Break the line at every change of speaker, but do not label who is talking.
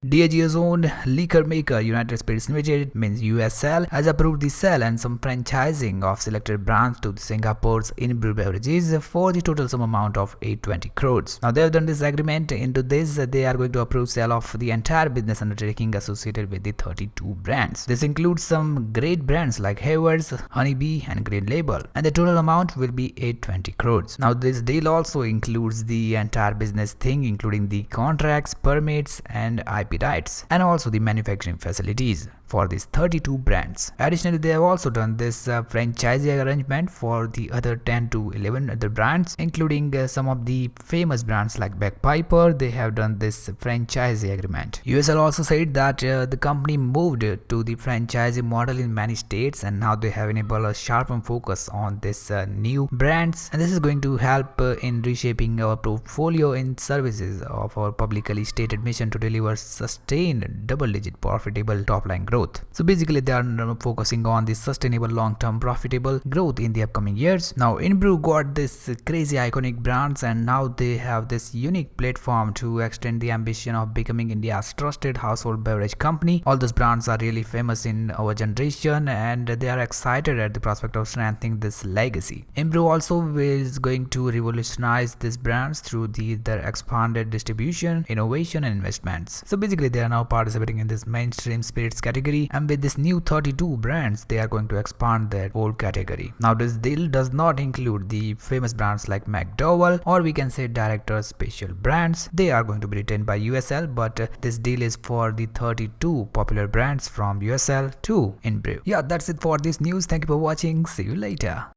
Diageo's own liquor maker, United Spirits Limited, means USL, has approved the sale and some franchising of selected brands to Singapore's Inbrew beverages for the total sum amount of 820 crores. Now they have done this agreement. Into this, they are going to approve sale of the entire business undertaking associated with the 32 brands. This includes some great brands like Hayward's, Honeybee, and Green Label, and the total amount will be 820 crores. Now this deal also includes the entire business thing, including the contracts, permits, and IP rights, and also the manufacturing facilities for these 32 brands. Additionally, they have also done this franchising arrangement for the other 10 to 11 other brands, including some of the famous brands like Bagpiper. They have done this franchising agreement. USL also said that the company moved to the franchising model in many states, and now they have enabled a sharpened focus on this new brands, and this is going to help in reshaping our portfolio in services of our publicly stated mission to deliver sustained double-digit profitable top-line growth. So basically, they are focusing on the sustainable long-term profitable growth in the upcoming years. Now, Inbrew got this crazy iconic brands, and now they have this unique platform to extend the ambition of becoming India's trusted household beverage company. All those brands are really famous in our generation, and they are excited at the prospect of strengthening this legacy. Inbrew also is going to revolutionize these brands through their expanded distribution, innovation, and investments. So basically, they are now participating in this mainstream spirits category, and with this new 32 brands, they are going to expand their whole category. Now this deal does not include the famous brands like McDowell, or we can say Director's Special brands. They are going to be retained by USL, but this deal is for the 32 popular brands from USL to Inbrew. Yeah, that's it for this news. Thank you for watching. See you later.